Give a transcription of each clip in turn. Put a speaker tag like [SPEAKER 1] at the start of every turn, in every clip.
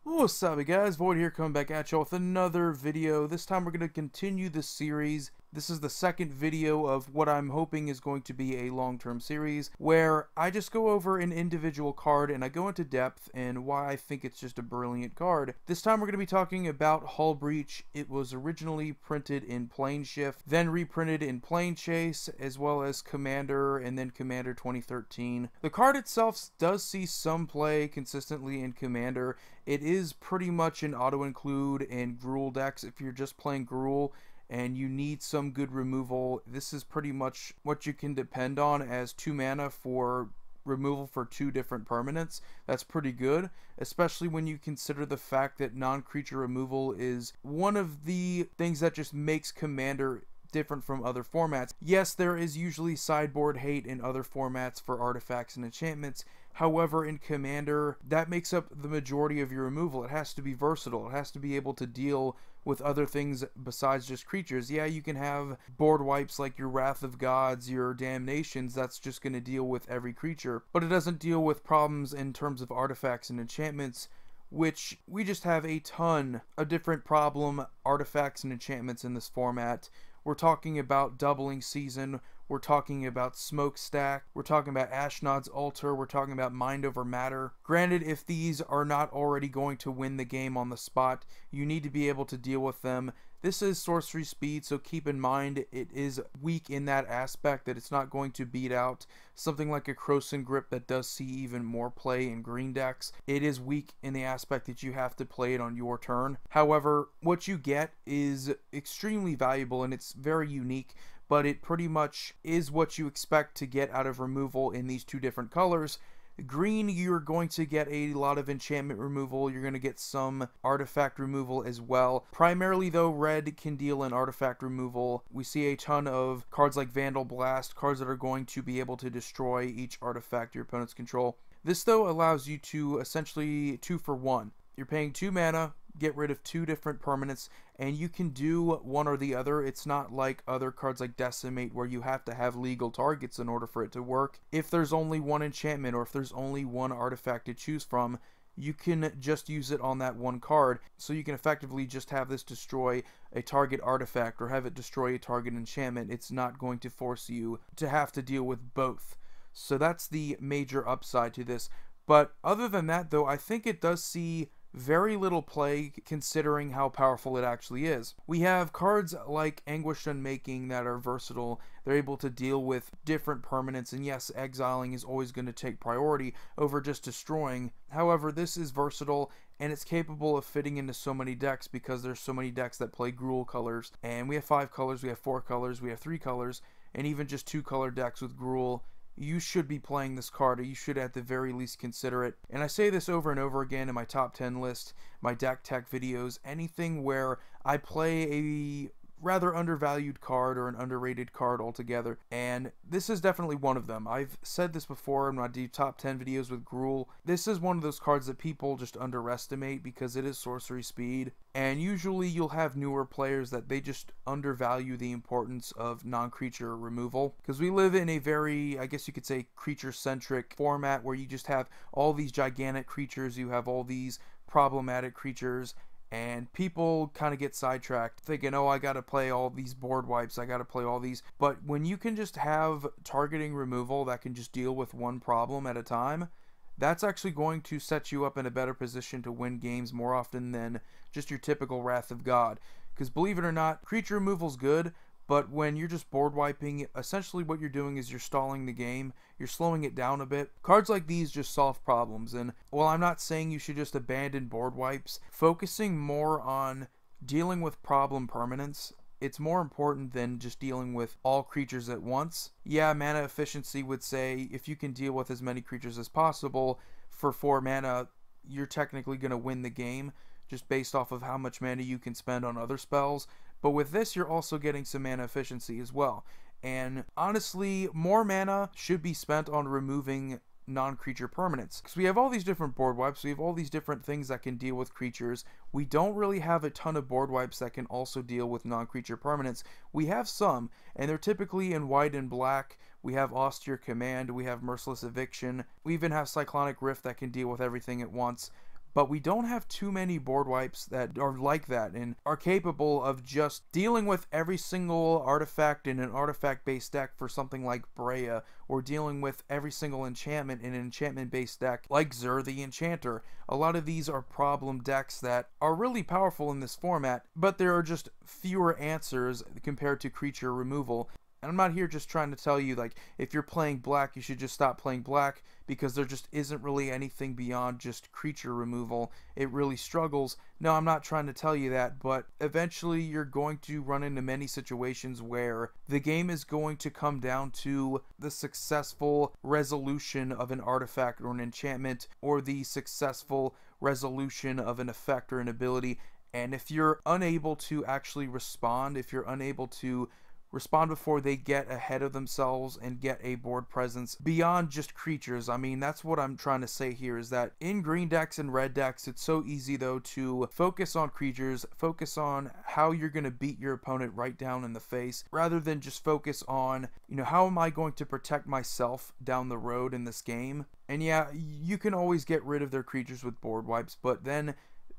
[SPEAKER 1] What's up, guys? Void here, coming back at y'all with another video. This time we're going to continue the series. This is the second video of what I'm hoping is going to be a long-term series, where I just go over an individual card and I go into depth and why I think it's just a brilliant card. This time we're going to be talking about Hull Breach. It was originally printed in Planeshift, then reprinted in Planechase, as well as Commander, and then Commander 2013. The card itself does see some play consistently in Commander. It is pretty much an auto-include in Gruul decks. If you're just playing Gruul and you need some good removal, this is pretty much what you can depend on as 2 mana for removal for 2 different permanents. That's pretty good, especially when you consider the fact that non-creature removal is one of the things that just makes Commander different from other formats. Yes, there is usually sideboard hate in other formats for artifacts and enchantments. However, in Commander, that makes up the majority of your removal. It has to be versatile. It has to be able to deal with other things besides just creatures. Yeah, you can have board wipes like your Wrath of Gods, your Damnations, that's just going to deal with every creature. But it doesn't deal with problems in terms of artifacts and enchantments, which we just have a ton of different problem artifacts and enchantments in this format. We're talking about Doubling Season, we're talking about Smokestack, we're talking about Ashnod's Altar, we're talking about Mind Over Matter. Granted, if these are not already going to win the game on the spot, you need to be able to deal with them. This is sorcery speed, so keep in mind it is weak in that aspect, that it's not going to beat out something like a Krosan Grip that does see even more play in green decks. It is weak in the aspect that you have to play it on your turn. However, what you get is extremely valuable and it's very unique, but it pretty much is what you expect to get out of removal in these 2 different colors. Green, you're going to get a lot of enchantment removal. You're going to get some artifact removal as well. Primarily, though, red can deal in artifact removal. We see a ton of cards like Vandal Blast, cards that are going to be able to destroy each artifact your opponents control. This, though, allows you to essentially 2 for 1. You're paying 2 mana, get rid of 2 different permanents, and you can do one or the other. It's not like other cards like Decimate where you have to have legal targets in order for it to work. If there's only one enchantment or if there's only one artifact to choose from, you can just use it on that one card. So you can effectively just have this destroy a target artifact or have it destroy a target enchantment. It's not going to force you to have to deal with both. So that's the major upside to this. But other than that, though, I think it does see very little play considering how powerful it actually is. We have cards like Anguished Unmaking that are versatile. They're able to deal with different permanents, and yes, exiling is always going to take priority over just destroying. However, this is versatile and it's capable of fitting into so many decks because there's so many decks that play Gruul colors, and we have 5 colors, we have 4 colors, we have 3 colors, and even just 2 color decks with Gruul. You should be playing this card, or you should at the very least consider it. And I say this over and over again in my top 10 list, my deck tech videos, anything where I play a rather undervalued card or an underrated card altogether, and this is definitely one of them. I've said this before in my top 10 videos with Gruul. This is one of those cards that people just underestimate because it is sorcery speed, and usually you'll have newer players that they just undervalue the importance of non-creature removal, because we live in a very, I guess you could say, creature-centric format where you just have all these gigantic creatures, you have all these problematic creatures, and people kind of get sidetracked thinking, oh, I gotta play all these board wipes, I gotta play all these. But when you can just have targeting removal that can just deal with one problem at a time, that's actually going to set you up in a better position to win games more often than just your typical Wrath of God. Because believe it or not, creature removal's good, but when you're just board wiping, essentially what you're doing is you're stalling the game, you're slowing it down a bit. Cards like these just solve problems, and while I'm not saying you should just abandon board wipes, focusing more on dealing with problem permanents, it's more important than just dealing with all creatures at once. Yeah, mana efficiency would say if you can deal with as many creatures as possible for 4 mana, you're technically going to win the game, just based off of how much mana you can spend on other spells. But with this, you're also getting some mana efficiency as well. And honestly, more mana should be spent on removing non-creature permanents. Because we have all these different board wipes, we have all these different things that can deal with creatures. We don't really have a ton of board wipes that can also deal with non-creature permanents. We have some, and they're typically in white and black. We have Austere Command, we have Merciless Eviction, we even have Cyclonic Rift that can deal with everything at once. but we don't have too many board wipes that are like that and are capable of just dealing with every single artifact in an artifact-based deck for something like Breya, or dealing with every single enchantment in an enchantment-based deck like Zur the Enchanter. A lot of these are problem decks that are really powerful in this format, but there are just fewer answers compared to creature removal. And I'm not here just trying to tell you, like, if you're playing black, you should just stop playing black, because there just isn't really anything beyond just creature removal. It really struggles. No, I'm not trying to tell you that, but eventually you're going to run into many situations where the game is going to come down to the successful resolution of an artifact or an enchantment, or the successful resolution of an effect or an ability. And if you're unable to actually respond, if you're unable to respond before they get ahead of themselves and get a board presence beyond just creatures. I mean, that's what I'm trying to say here, is that in green decks and red decks, it's so easy though to focus on creatures, focus on how you're going to beat your opponent right down in the face, rather than just focus on, you know, how am I going to protect myself down the road in this game. And yeah, you can always get rid of their creatures with board wipes, but then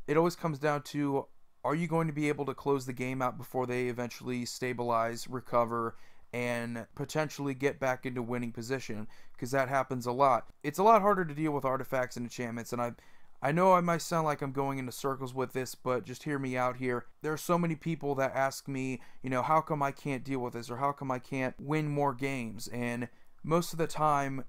[SPEAKER 1] it always comes down to, are you going to be able to close the game out before they eventually stabilize, recover, and potentially get back into winning position? Because that happens a lot. It's a lot harder to deal with artifacts and enchantments, and I know I might sound like I'm going into circles with this, but just hear me out here. There are so many people that ask me, you know, how come I can't deal with this, or how come I can't win more games? And most of the time,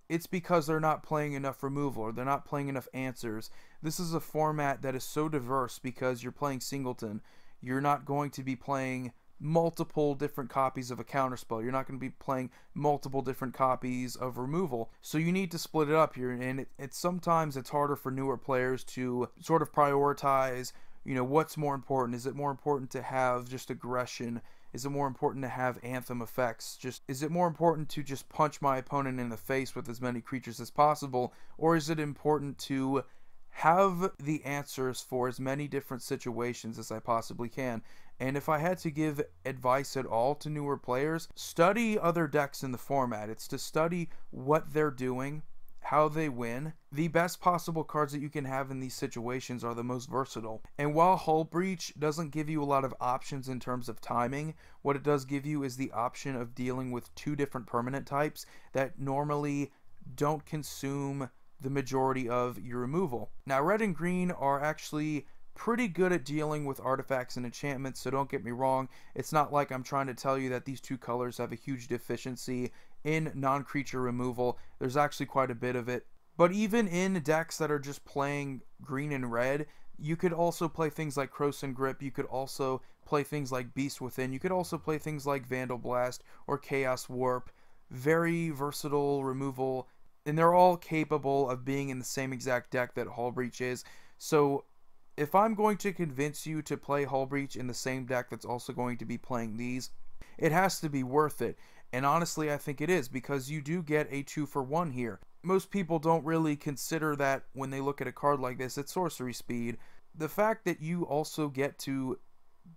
[SPEAKER 1] it's because they're not playing enough removal, or they're not playing enough answers. This is a format that is so diverse because you're playing singleton. You're not going to be playing multiple different copies of a counterspell. You're not going to be playing multiple different copies of removal. So you need to split it up here, and sometimes it's harder for newer players to sort of prioritize, you know, what's more important. Is it more important to have just aggression? Is it more important to have anthem effects? Is it more important to just punch my opponent in the face with as many creatures as possible? Or is it important to have the answers for as many different situations as I possibly can? And if I had to give advice at all to newer players, study other decks in the format. It's to study what they're doing, how they win. The best possible cards that you can have in these situations are the most versatile. And while Hull Breach doesn't give you a lot of options in terms of timing, what it does give you is the option of dealing with two different permanent types that normally don't consume the majority of your removal. Now, red and green are actually pretty good at dealing with artifacts and enchantments, so don't get me wrong. It's not like I'm trying to tell you that these two colors have a huge deficiency in non-creature removal. There's actually quite a bit of it. But even in decks that are just playing green and red, you could also play things like Krosan Grip. You could also play things like Beast Within. You could also play things like Vandal Blast or Chaos Warp. Very versatile removal, and they're all capable of being in the same exact deck that Hull Breach is. So if I'm going to convince you to play Hull Breach in the same deck that's also going to be playing these, it has to be worth it. And honestly, I think it is, because you do get a 2-for-1 here. Most people don't really consider that when they look at a card like this at sorcery speed. The fact that you also get to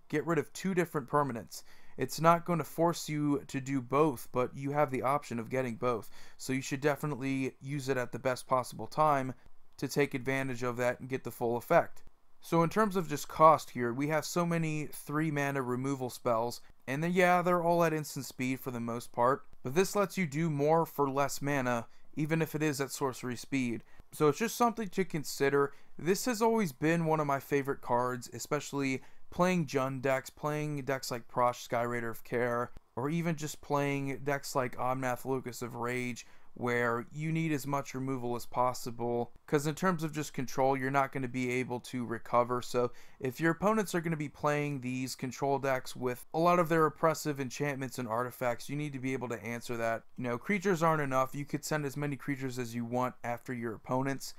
[SPEAKER 1] get rid of two different permanents, it's not going to force you to do both, but you have the option of getting both. So you should definitely use it at the best possible time to take advantage of that and get the full effect. So in terms of just cost here, we have so many 3-mana removal spells, and then yeah, they're all at instant speed for the most part, but this lets you do more for less mana, even if it is at sorcery speed. So it's just something to consider. This has always been one of my favorite cards, especially playing Jund decks, playing decks like Prossh, Skyraider of Care, or even just playing decks like Omnath, Locus of Rage, where you need as much removal as possible, because in terms of just control, you're not going to be able to recover. So if your opponents are going to be playing these control decks with a lot of their oppressive enchantments and artifacts, you need to be able to answer that. You know, creatures aren't enough. You could send as many creatures as you want after your opponents.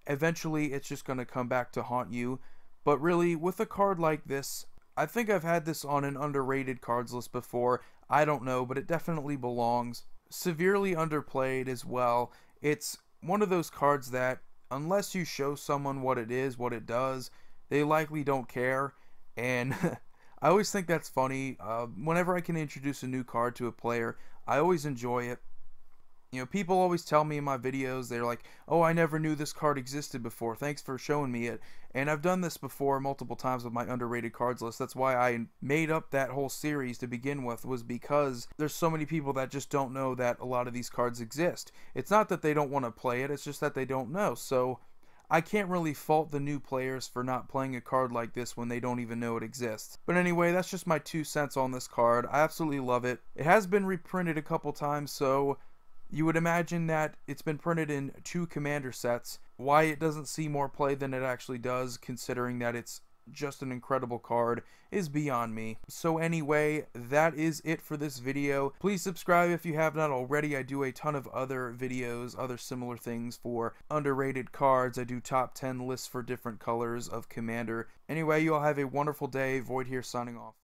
[SPEAKER 1] Eventually, it's just going to come back to haunt you. But really, with a card like this, I think I've had this on an underrated cards list before. I don't know, but it definitely belongs. Severely underplayed as well. It's one of those cards that, unless you show someone what it is, what it does, they likely don't care. And I always think that's funny. Whenever I can introduce a new card to a player, I always enjoy it. You know, people always tell me in my videos, they're like, oh, I never knew this card existed before. Thanks for showing me it. And I've done this before multiple times with my underrated cards list. That's why I made up that whole series to begin with, was because there's so many people that just don't know that a lot of these cards exist. It's not that they don't want to play it, it's just that they don't know. So I can't really fault the new players for not playing a card like this when they don't even know it exists. But anyway, that's just my 2 cents on this card. I absolutely love it. It has been reprinted a couple times, so you would imagine that it's been printed in 2 commander sets. Why it doesn't see more play than it actually does, considering that it's just an incredible card, is beyond me. So anyway, that is it for this video. Please subscribe if you have not already. I do a ton of other videos, other similar things for underrated cards. I do top 10 lists for different colors of Commander. Anyway, you all have a wonderful day. Void here signing off.